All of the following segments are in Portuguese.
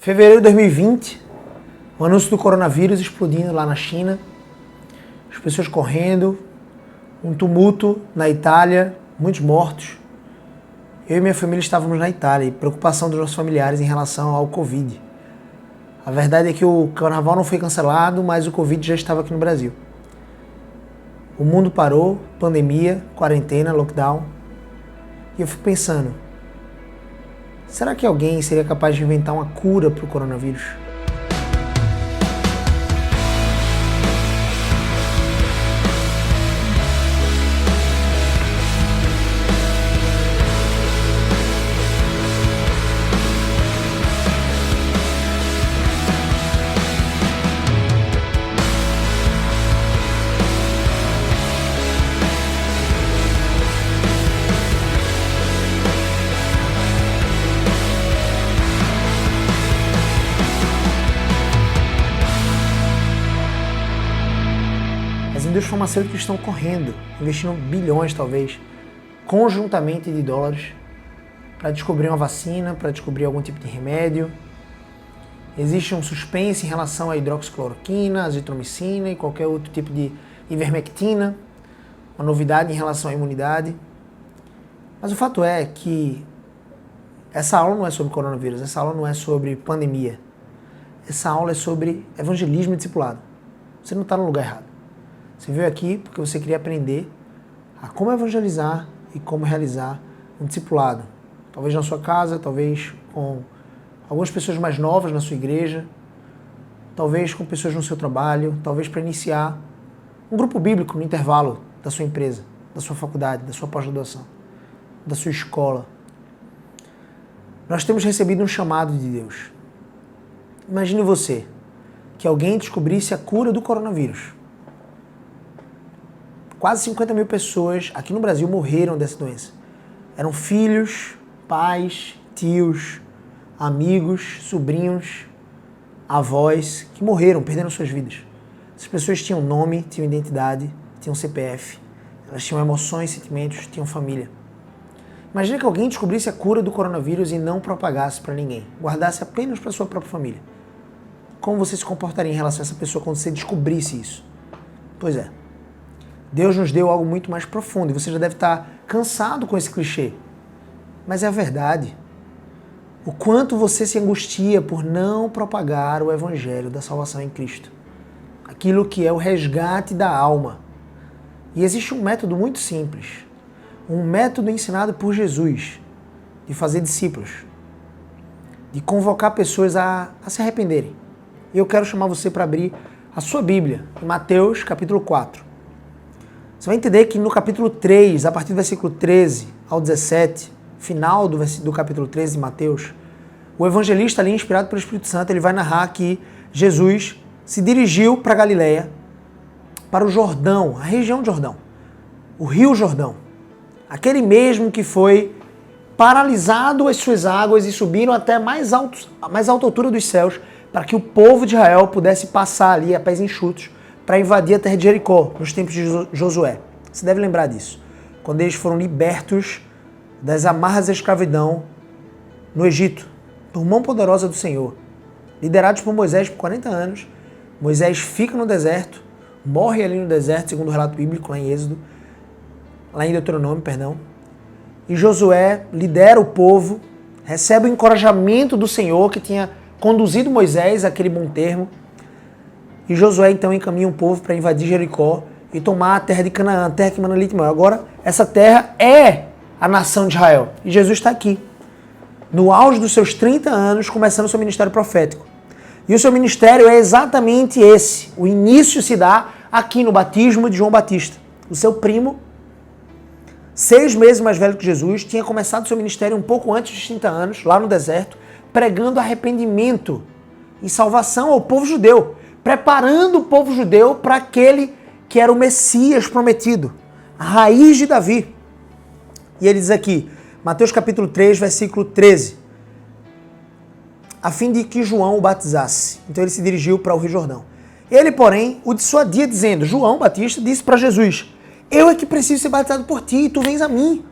Fevereiro de 2020, o anúncio do coronavírus explodindo lá na China, as pessoas correndo, um tumulto na Itália, muitos mortos. Eu e minha família estávamos na Itália e preocupação dos nossos familiares em relação ao Covid. A verdade é que o carnaval não foi cancelado, mas o Covid já estava aqui no Brasil. O mundo parou, pandemia, quarentena, lockdown. E eu fico pensando, será que alguém seria capaz de inventar uma cura para o coronavírus? As indústrias farmacêuticas estão correndo, investindo bilhões talvez, conjuntamente de dólares, para descobrir uma vacina, para descobrir algum tipo de remédio. Existe um suspense em relação à hidroxicloroquina, azitromicina e qualquer outro tipo de ivermectina, uma novidade em relação à imunidade. Mas o fato é que essa aula não é sobre coronavírus, essa aula não é sobre pandemia. Essa aula é sobre evangelismo e discipulado. Você não está no lugar errado. Você veio aqui porque você queria aprender a como evangelizar e como realizar um discipulado. Talvez na sua casa, talvez com algumas pessoas mais novas na sua igreja, talvez com pessoas no seu trabalho, talvez para iniciar um grupo bíblico no intervalo da sua empresa, da sua faculdade, da sua pós-graduação, da sua escola. Nós temos recebido um chamado de Deus. Imagine você, que alguém descobrisse a cura do coronavírus. Quase 50 mil pessoas aqui no Brasil morreram dessa doença. Eram filhos, pais, tios, amigos, sobrinhos, avós, que morreram, perderam suas vidas. Essas pessoas tinham nome, tinham identidade, tinham CPF, elas tinham emoções, sentimentos, tinham família. Imagina que alguém descobrisse a cura do coronavírus e não propagasse para ninguém, guardasse apenas para sua própria família. Como você se comportaria em relação a essa pessoa quando você descobrisse isso? Pois é. Deus nos deu algo muito mais profundo e você já deve estar cansado com esse clichê. Mas é a verdade. O quanto você se angustia por não propagar o evangelho da salvação em Cristo. Aquilo que é o resgate da alma. E existe um método muito simples. Um método ensinado por Jesus de fazer discípulos. De convocar pessoas a se arrependerem. E eu quero chamar você para abrir a sua Bíblia, em Mateus capítulo 4. Você vai entender que no capítulo 3, a partir do versículo 13 ao 17, final do capítulo 13 de Mateus, o evangelista ali, inspirado pelo Espírito Santo, ele vai narrar que Jesus se dirigiu para Galileia, para o Jordão, a região de Jordão, o Rio Jordão, aquele mesmo que foi paralisado as suas águas e subiram até a mais alta altura dos céus, para que o povo de Israel pudesse passar ali a pés enxutos, para invadir a terra de Jericó, nos tempos de Josué. Você deve lembrar disso. Quando eles foram libertos das amarras da escravidão no Egito, por mão poderosa do Senhor. Liderados por Moisés por 40 anos, Moisés fica no deserto, morre ali no deserto, segundo o relato bíblico, lá em Êxodo, lá em Deuteronômio, perdão. E Josué lidera o povo, recebe o encorajamento do Senhor, que tinha conduzido Moisés àquele bom termo. E Josué então encaminha um povo para invadir Jericó e tomar a terra de Canaã, a terra que mana leite e mel. Agora, essa terra é a nação de Israel. E Jesus está aqui, no auge dos seus 30 anos, começando o seu ministério profético. E o seu ministério é exatamente esse. O início se dá aqui no batismo de João Batista. O seu primo, 6 meses mais velho que Jesus, tinha começado o seu ministério um pouco antes dos 30 anos, lá no deserto, pregando arrependimento e salvação ao povo judeu, preparando o povo judeu para aquele que era o Messias prometido, a raiz de Davi. E ele diz aqui, Mateus capítulo 3, versículo 13, a fim de que João o batizasse. Então ele se dirigiu para o Rio Jordão. Ele, porém, o dissuadia dizendo, João Batista disse para Jesus, eu é que preciso ser batizado por ti e tu vens a mim.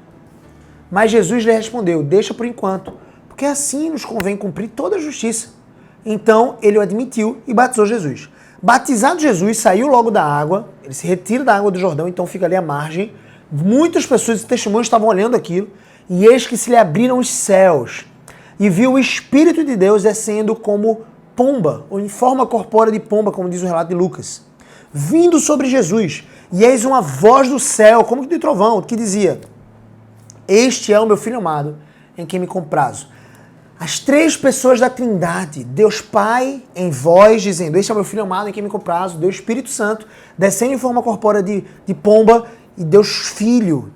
Mas Jesus lhe respondeu, deixa por enquanto, porque assim nos convém cumprir toda a justiça. Então ele o admitiu e batizou Jesus. Batizado Jesus, saiu logo da água, ele se retira da água do Jordão, então fica ali à margem. Muitas pessoas e testemunhos estavam olhando aquilo, e eis que se lhe abriram os céus, e viu o Espírito de Deus descendo como pomba, ou em forma corpórea de pomba, como diz o relato de Lucas, vindo sobre Jesus. E eis uma voz do céu, como que de trovão, que dizia: este é o meu Filho amado, em quem me comprazo. As três pessoas da Trindade, Deus Pai em voz, dizendo: este é o meu Filho amado, em quem me comprazo. Deus Espírito Santo, descendo em forma corpórea de pomba, e Deus Filho,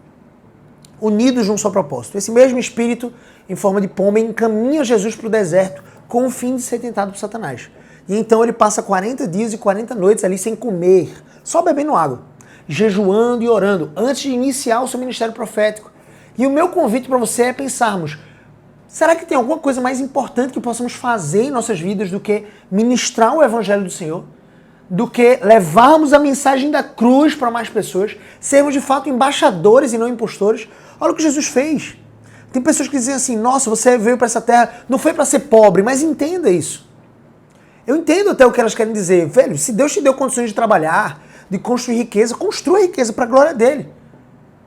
unidos num só propósito. Esse mesmo Espírito, em forma de pomba, encaminha Jesus para o deserto, com o fim de ser tentado por Satanás. E então ele passa 40 dias e 40 noites ali sem comer, só bebendo água, jejuando e orando, antes de iniciar o seu ministério profético. E o meu convite para você é pensarmos: será que tem alguma coisa mais importante que possamos fazer em nossas vidas do que ministrar o Evangelho do Senhor? Do que levarmos a mensagem da cruz para mais pessoas? Sermos de fato embaixadores e não impostores? Olha o que Jesus fez. Tem pessoas que dizem assim: nossa, você veio para essa terra, não foi para ser pobre, mas entenda isso. Eu entendo até o que elas querem dizer. Velho, se Deus te deu condições de trabalhar, de construir riqueza, construa riqueza para a glória dele.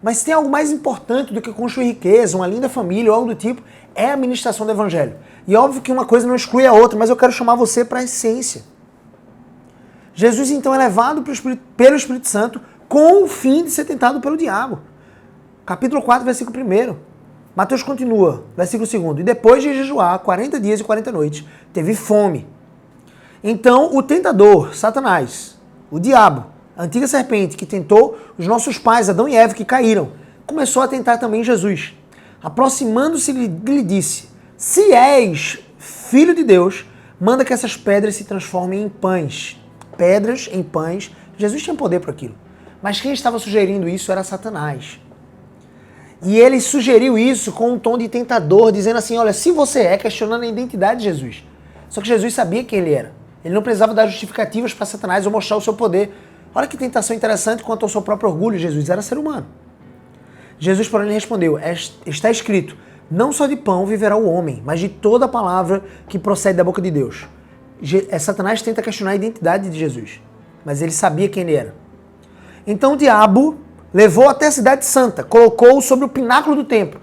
Mas se tem algo mais importante do que construir riqueza, uma linda família ou algo do tipo, é a ministração do Evangelho. E óbvio que uma coisa não exclui a outra, mas eu quero chamar você para a essência. Jesus então é levado pelo Espírito Santo com o fim de ser tentado pelo diabo. Capítulo 4, versículo 1. Mateus continua, versículo 2. E depois de jejuar 40 dias e 40 noites, teve fome. Então o tentador, Satanás, o diabo, a antiga serpente que tentou os nossos pais, Adão e Eva, que caíram, começou a tentar também Jesus. Aproximando-se, lhe disse: se és filho de Deus, manda que essas pedras se transformem em pães. Pedras em pães. Jesus tinha poder para aquilo. Mas quem estava sugerindo isso era Satanás. E ele sugeriu isso com um tom de tentador, dizendo assim: olha, se você é, questionando a identidade de Jesus. Só que Jesus sabia quem ele era. Ele não precisava dar justificativas para Satanás ou mostrar o seu poder. Olha que tentação interessante quanto ao seu próprio orgulho. Jesus era ser humano. Jesus, porém, lhe respondeu: está escrito, não só de pão viverá o homem, mas de toda a palavra que procede da boca de Deus. Satanás tenta questionar a identidade de Jesus, mas ele sabia quem ele era. Então o diabo levou até a cidade santa, colocou-o sobre o pináculo do templo,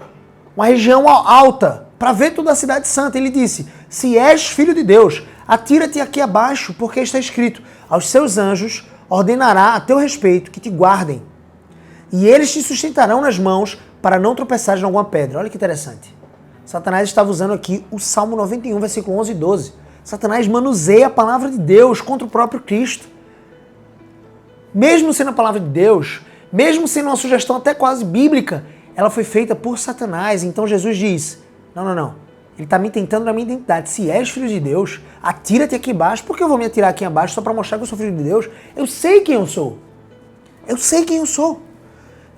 uma região alta, para ver toda a cidade santa. Ele disse: se és filho de Deus, atira-te aqui abaixo, porque está escrito: aos seus anjos ordenará a teu respeito que te guardem, e eles te sustentarão nas mãos para não tropeçares em alguma pedra. Olha que interessante. Satanás estava usando aqui o Salmo 91, versículo 11 e 12. Satanás manuseia a palavra de Deus contra o próprio Cristo. Mesmo sendo a palavra de Deus, mesmo sendo uma sugestão até quase bíblica, ela foi feita por Satanás. Então Jesus diz: não. Ele está me tentando na minha identidade. Se és filho de Deus, atira-te aqui embaixo. Por que eu vou me atirar aqui embaixo só para mostrar que eu sou filho de Deus? Eu sei quem eu sou. Eu sei quem eu sou.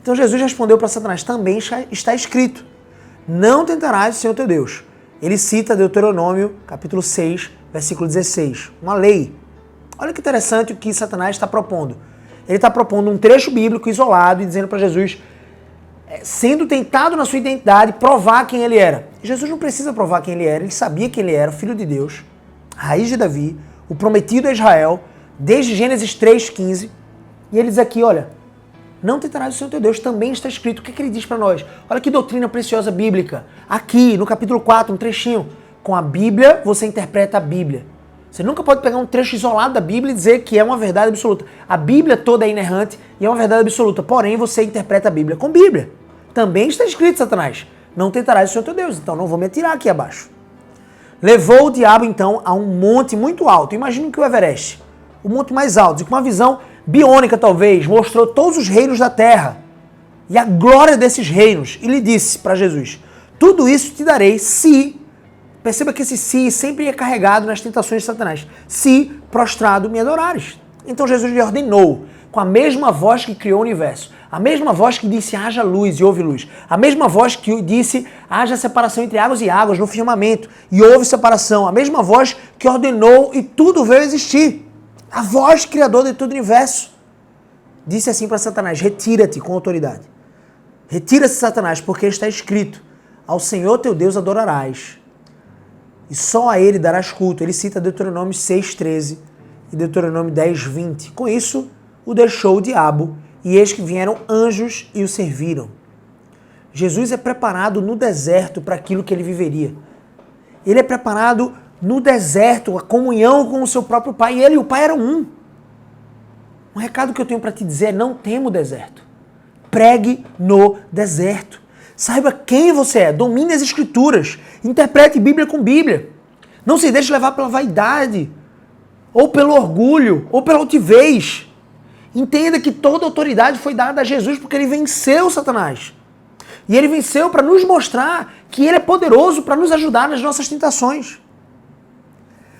Então Jesus respondeu para Satanás: também está escrito, não tentarás o Senhor teu Deus. Ele cita Deuteronômio, capítulo 6, versículo 16. Uma lei. Olha que interessante o que Satanás está propondo. Ele está propondo um trecho bíblico isolado e dizendo para Jesus, sendo tentado na sua identidade, provar quem ele era. Jesus não precisa provar quem ele era, ele sabia quem ele era, filho de Deus, raiz de Davi, o prometido a Israel, desde Gênesis 3,15. E ele diz aqui, olha, não tentarás o Senhor teu Deus, também está escrito. O que ele diz para nós? Olha que doutrina preciosa bíblica. Aqui, no capítulo 4, um trechinho. Com a Bíblia, você interpreta a Bíblia. Você nunca pode pegar um trecho isolado da Bíblia e dizer que é uma verdade absoluta. A Bíblia toda é inerrante e é uma verdade absoluta. Porém, você interpreta a Bíblia com Bíblia. Também está escrito, Satanás, não tentarás o Senhor teu Deus. Então não vou me atirar aqui abaixo. Levou o diabo, então, a um monte muito alto. Imagina que o Everest, o monte mais alto, e com uma visão biônica, talvez, mostrou todos os reinos da terra e a glória desses reinos. E lhe disse para Jesus, tudo isso te darei se... Perceba que esse se sempre é carregado nas tentações de Satanás. Se prostrado me adorares. Então Jesus lhe ordenou, com a mesma voz que criou o universo, a mesma voz que disse haja luz e houve luz, a mesma voz que disse haja separação entre águas e águas no firmamento e houve separação, a mesma voz que ordenou e tudo veio a existir. A voz criadora de todo o universo. Disse assim para Satanás, retira-te com autoridade. Retira-se, Satanás, porque está escrito, ao Senhor teu Deus adorarás. e só a ele darás culto. Ele cita Deuteronômio 6,13 e Deuteronômio 10,20. Com isso, o deixou o diabo, e eis que vieram anjos e o serviram. Jesus é preparado no deserto para aquilo que ele viveria. Ele é preparado no deserto, a comunhão com o seu próprio Pai. E ele e o Pai eram um. Um recado que eu tenho para te dizer é: não tema o deserto. Pregue no deserto. Saiba quem você é. Domine as Escrituras. Interprete Bíblia com Bíblia. Não se deixe levar pela vaidade, ou pelo orgulho, ou pela altivez. Entenda que toda autoridade foi dada a Jesus porque ele venceu Satanás. E ele venceu para nos mostrar que ele é poderoso para nos ajudar nas nossas tentações.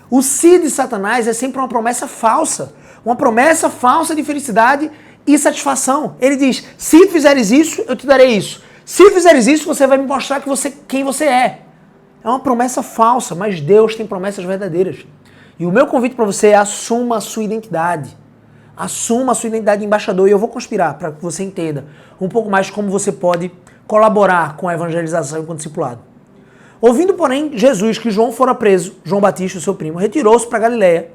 O se de Satanás é sempre uma promessa falsa. Uma promessa falsa de felicidade e satisfação. Ele diz: se fizeres isso, eu te darei isso. Se fizeres isso, você vai me mostrar quem você é. É uma promessa falsa, mas Deus tem promessas verdadeiras. E o meu convite para você é: assuma a sua identidade. Assuma a sua identidade de embaixador. E eu vou conspirar para que você entenda um pouco mais como você pode colaborar com a evangelização enquanto discipulado. Ouvindo, porém, Jesus que João fora preso, João Batista, o seu primo, retirou-se para Galiléia,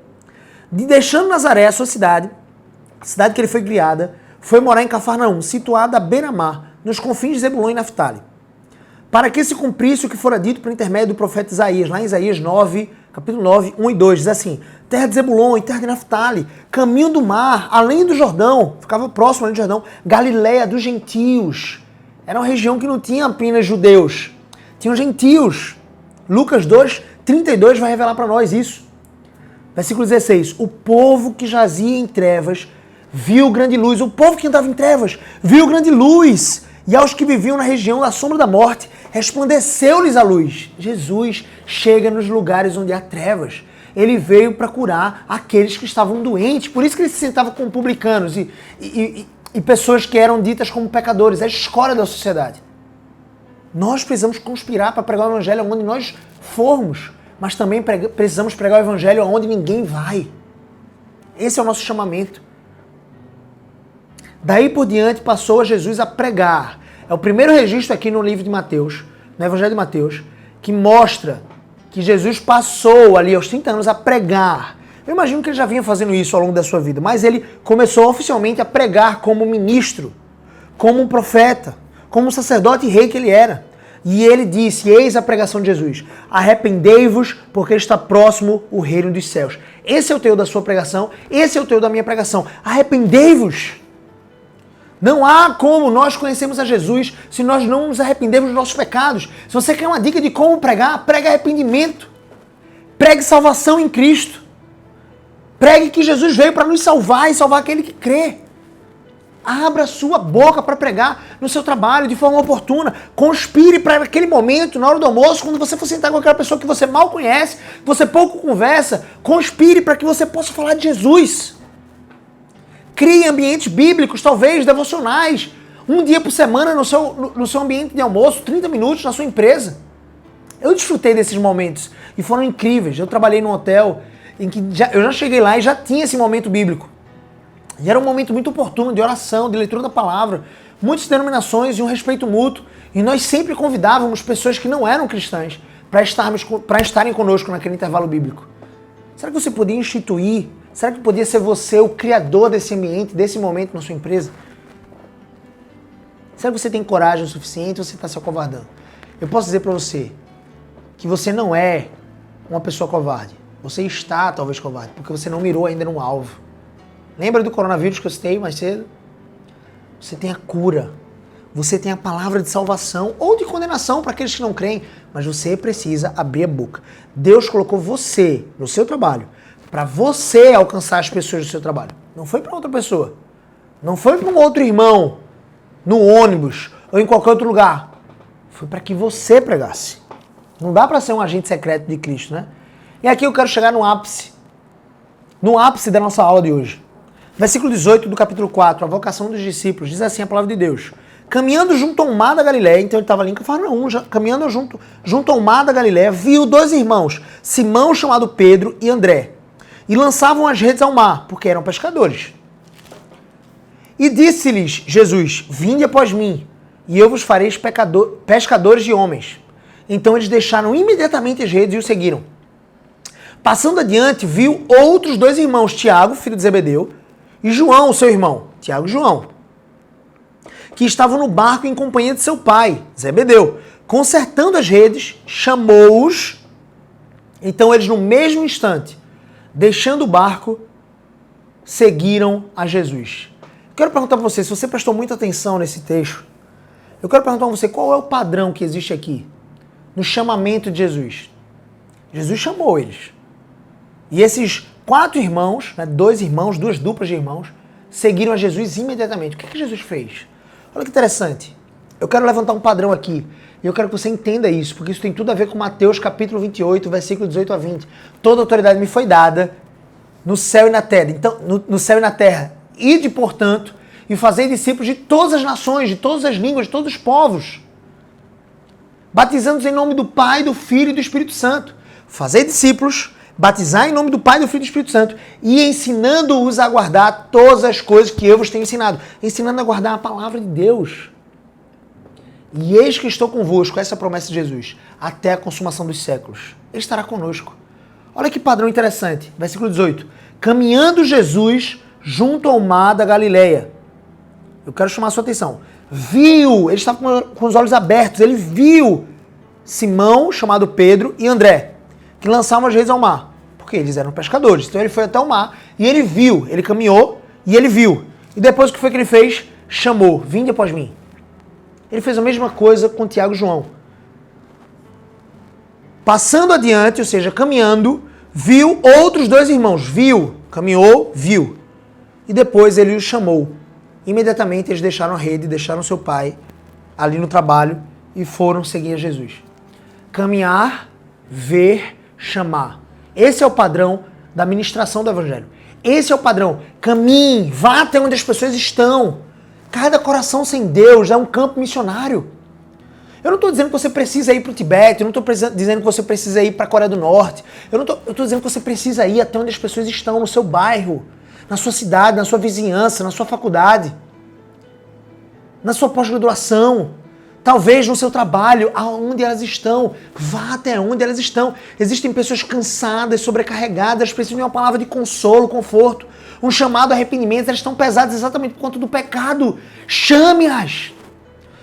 deixando Nazaré, a sua cidade, a cidade que ele foi criada, foi morar em Cafarnaum, situada à beira-mar, nos confins de Zebulon e Naftali, para que se cumprisse o que fora dito por intermédio do profeta Isaías, lá em Isaías 9, capítulo 9, 1 e 2, diz assim: terra de Zebulon e terra de Naftali, caminho do mar, além do Jordão, ficava próximo além do Jordão, Galiléia dos gentios. Era uma região que não tinha apenas judeus, tinham gentios. Lucas 2, 32 vai revelar para nós isso. Versículo 16, o povo que jazia em trevas viu grande luz. O povo que andava em trevas viu grande luz. E aos que viviam na região da sombra da morte, resplandeceu-lhes a luz. Jesus chega nos lugares onde há trevas. Ele veio para curar aqueles que estavam doentes. Por isso que ele se sentava com publicanos e pessoas que eram ditas como pecadores. É a escória da sociedade. Nós precisamos conspirar para pregar o evangelho onde nós formos, mas também precisamos pregar o evangelho onde ninguém vai. Esse é o nosso chamamento. Daí por diante passou a Jesus a pregar. É o primeiro registro aqui no livro de Mateus, no Evangelho de Mateus, que mostra que Jesus passou ali aos 30 anos a pregar. Eu imagino que ele já vinha fazendo isso ao longo da sua vida, mas ele começou oficialmente a pregar como ministro, como um profeta, como um sacerdote e rei que ele era. E ele disse, eis a pregação de Jesus: arrependei-vos, porque está próximo o reino dos céus. Esse é o teor da sua pregação, esse é o teor da minha pregação. Arrependei-vos. Não há como nós conhecermos a Jesus se nós não nos arrependermos dos nossos pecados. Se você quer uma dica de como pregar, pregue arrependimento. Pregue salvação em Cristo. Pregue que Jesus veio para nos salvar e salvar aquele que crê. Abra a sua boca para pregar no seu trabalho de forma oportuna. Conspire para aquele momento, na hora do almoço, quando você for sentar com aquela pessoa que você mal conhece, que você pouco conversa. Conspire para que você possa falar de Jesus. Crie ambientes bíblicos, talvez devocionais. Um dia por semana no seu ambiente de almoço, 30 minutos na sua empresa. Eu desfrutei desses momentos e foram incríveis. Eu trabalhei num hotel em que eu já cheguei lá e já tinha esse momento bíblico. E era um momento muito oportuno de oração, de leitura da palavra, muitas denominações e um respeito mútuo. E nós sempre convidávamos pessoas que não eram cristãs para estarem conosco naquele intervalo bíblico. Será que você podia instituir? Será que podia ser você o criador desse ambiente, desse momento na sua empresa? Será que você tem coragem o suficiente ou você está se acovardando? Eu posso dizer para você que você não é uma pessoa covarde. Você está talvez covarde, porque você não mirou ainda no alvo. Lembra do coronavírus que eu citei mais cedo? Você tem a cura. Você tem a palavra de salvação ou de condenação para aqueles que não creem, mas você precisa abrir a boca. Deus colocou você no seu trabalho para você alcançar as pessoas do seu trabalho. Não foi para outra pessoa. Não foi para um outro irmão no ônibus ou em qualquer outro lugar. Foi para que você pregasse. Não dá para ser um agente secreto de Cristo, né? E aqui eu quero chegar no ápice da nossa aula de hoje. Versículo 18 do capítulo 4, a vocação dos discípulos, diz assim a palavra de Deus: caminhando junto ao mar da Galiléia, então ele estava ali em Cafarnaum, caminhando junto ao mar da Galiléia, viu dois irmãos, Simão, chamado Pedro, e André, e lançavam as redes ao mar, porque eram pescadores. E disse-lhes Jesus: vinde após mim, e eu vos farei pescadores de homens. Então eles deixaram imediatamente as redes e o seguiram. Passando adiante, viu outros 2 irmãos, Tiago, filho de Zebedeu, e João, seu irmão, Tiago e João, que estavam no barco em companhia de seu pai, Zebedeu. Consertando as redes, chamou-os. Então eles, no mesmo instante, deixando o barco, seguiram a Jesus. Quero perguntar para você, se você prestou muita atenção nesse texto, eu quero perguntar para você qual é o padrão que existe aqui no chamamento de Jesus. Jesus chamou eles. E esses 4 irmãos, 2 irmãos, 2 duplas de irmãos, seguiram a Jesus imediatamente. O que Jesus fez? Olha que interessante. Eu quero levantar um padrão aqui. E eu quero que você entenda isso, porque isso tem tudo a ver com Mateus capítulo 28, versículo 18 a 20. Toda autoridade me foi dada no céu e na terra. Então, no céu e na terra. Ide, portanto, e fazei discípulos de todas as nações, de todas as línguas, de todos os povos. Batizando-os em nome do Pai, do Filho e do Espírito Santo. Fazei discípulos, batizar em nome do Pai, do Filho e do Espírito Santo, e ensinando-os a guardar todas as coisas que eu vos tenho ensinado. Ensinando a guardar a palavra de Deus. E eis que estou convosco, essa é a promessa de Jesus, até a consumação dos séculos. Ele estará conosco. Olha que padrão interessante. Versículo 18. Caminhando Jesus junto ao mar da Galileia. Eu quero chamar a sua atenção. Viu, ele estava com os olhos abertos, ele viu Simão, chamado Pedro, e André, que lançavam as redes ao mar, porque eles eram pescadores. Então ele foi até o mar e ele viu, ele caminhou e ele viu. E depois o que foi que ele fez? Chamou, vinde após mim. Ele fez a mesma coisa com Tiago e João. Passando adiante, ou seja, caminhando, viu outros 2 irmãos. Viu, caminhou, viu. E depois ele os chamou. Imediatamente eles deixaram a rede, deixaram seu pai ali no trabalho e foram seguir a Jesus. Caminhar, ver, chamar. Esse é o padrão da ministração do Evangelho. Esse é o padrão. Caminhe, vá até onde as pessoas estão. Cada coração sem Deus é um campo missionário. Eu não estou dizendo que você precisa ir para o Tibete, eu não estou dizendo que você precisa ir para a Coreia do Norte. Eu estou dizendo que você precisa ir até onde as pessoas estão, no seu bairro, na sua cidade, na sua vizinhança, na sua faculdade, na sua pós-graduação, talvez no seu trabalho, aonde elas estão. Vá até onde elas estão. Existem pessoas cansadas, sobrecarregadas, precisam de uma palavra de consolo, conforto, um chamado arrependimento. Elas estão pesadas exatamente por conta do pecado. Chame-as.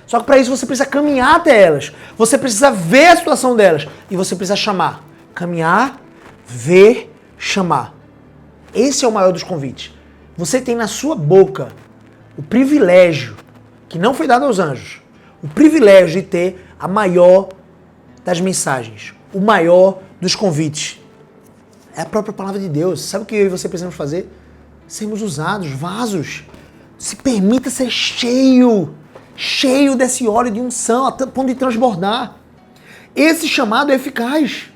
Só que para isso você precisa caminhar até elas. Você precisa ver a situação delas. E você precisa chamar. Caminhar, ver, chamar. Esse é o maior dos convites. Você tem na sua boca o privilégio, que não foi dado aos anjos, o privilégio de ter a maior das mensagens, o maior dos convites. É a própria palavra de Deus. Sabe o que eu e você precisamos fazer? Sermos usados, vasos. Se permita ser cheio desse óleo de unção, a ponto de transbordar. Esse chamado é eficaz.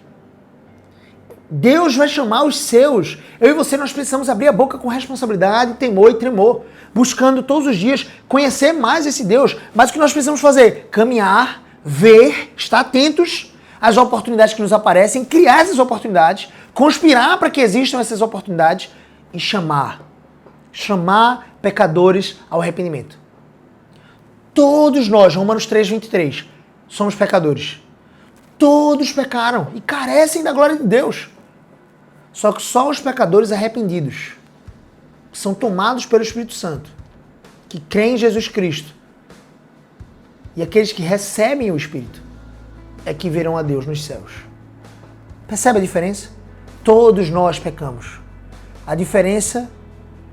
Deus vai chamar os seus. Eu e você, nós precisamos abrir a boca com responsabilidade, temor e tremor, buscando todos os dias conhecer mais esse Deus. Mas o que nós precisamos fazer? Caminhar, ver, estar atentos às oportunidades que nos aparecem, criar essas oportunidades, conspirar para que existam essas oportunidades e chamar pecadores ao arrependimento. Todos nós, Romanos 3:23, somos pecadores. Todos pecaram e carecem da glória de Deus. Só que só os pecadores arrependidos, que são tomados pelo Espírito Santo, que creem em Jesus Cristo, e aqueles que recebem o Espírito, é que verão a Deus nos céus. Percebe a diferença? Todos nós pecamos. A diferença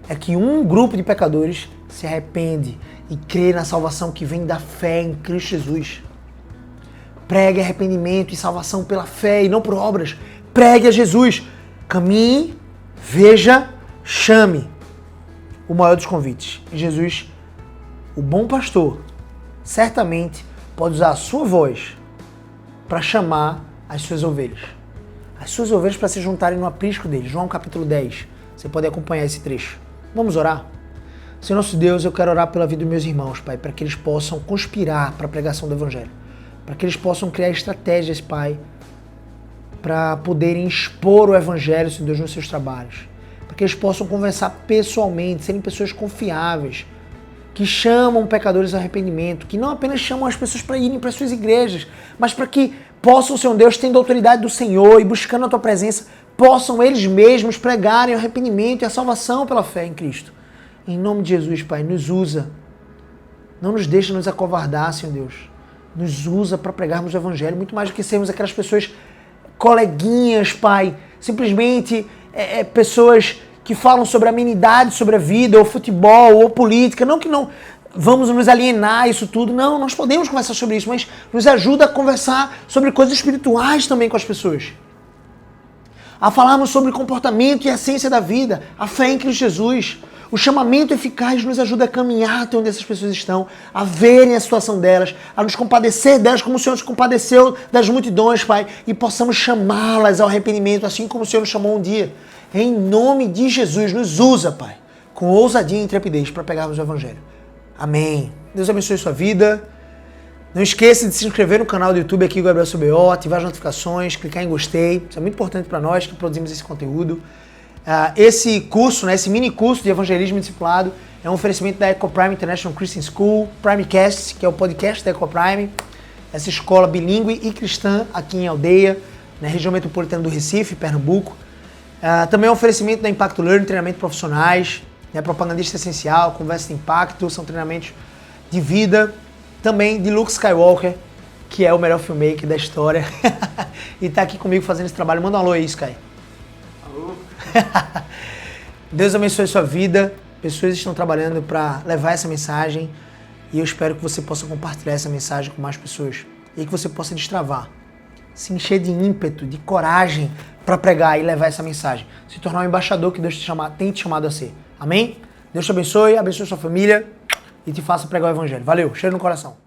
é que um grupo de pecadores se arrepende e crê na salvação que vem da fé em Cristo Jesus. Pregue arrependimento e salvação pela fé e não por obras. Pregue a Jesus. Caminhe, veja, chame. O maior dos convites. E Jesus, o bom pastor, certamente pode usar a sua voz para chamar as suas ovelhas. As suas ovelhas para se juntarem no aprisco dele. João capítulo 10. Você pode acompanhar esse trecho. Vamos orar? Senhor nosso Deus, eu quero orar pela vida dos meus irmãos, Pai, para que eles possam conspirar para a pregação do Evangelho. Para que eles possam criar estratégias, Pai, para poderem expor o Evangelho, Senhor Deus, nos seus trabalhos. Para que eles possam conversar pessoalmente, serem pessoas confiáveis, que chamam pecadores ao arrependimento, que não apenas chamam as pessoas para irem para as suas igrejas, mas para que possam, Senhor Deus, tendo a autoridade do Senhor e buscando a Tua presença, possam eles mesmos pregarem o arrependimento e a salvação pela fé em Cristo. Em nome de Jesus, Pai, nos usa. Não nos deixa nos acovardar, Senhor Deus. Nos usa para pregarmos o Evangelho, muito mais do que sermos aquelas pessoas coleguinhas, Pai. Simplesmente pessoas que falam sobre amenidade, sobre a vida, ou futebol, ou política. Não que não vamos nos alienar isso tudo. Não, nós podemos conversar sobre isso, mas nos ajuda a conversar sobre coisas espirituais também com as pessoas. A falarmos sobre comportamento e a essência da vida, a fé em Cristo Jesus. O chamamento eficaz nos ajuda a caminhar até onde essas pessoas estão, a verem a situação delas, a nos compadecer delas como o Senhor se compadeceu das multidões, Pai, e possamos chamá-las ao arrependimento, assim como o Senhor nos chamou um dia. Em nome de Jesus, nos usa, Pai, com ousadia e intrepidez para pegarmos o Evangelho. Amém. Deus abençoe sua vida. Não esqueça de se inscrever no canal do YouTube aqui, Gabriel CBO, ativar as notificações, clicar em gostei. Isso é muito importante para nós que produzimos esse conteúdo. Esse curso, esse mini curso de evangelismo discipulado é um oferecimento da EcoPrime International Christian School, Primecast, que é o podcast da EcoPrime, essa escola bilíngue e cristã aqui em Aldeia, na região metropolitana do Recife, Pernambuco. Também é um oferecimento da Impacto Learning, treinamento profissionais, propagandista essencial, conversa de impacto, são treinamentos de vida. Também de Luke Skywalker, que é o melhor filmmaker da história e está aqui comigo fazendo esse trabalho. Manda um alô aí, Sky. Deus abençoe a sua vida. Pessoas estão trabalhando para levar essa mensagem e eu espero que você possa compartilhar essa mensagem com mais pessoas e que você possa destravar, se encher de ímpeto, de coragem para pregar e levar essa mensagem, se tornar um embaixador que Deus tem te chamado a ser. Amém? Deus te abençoe sua família e te faça pregar o Evangelho. Valeu, cheiro no coração.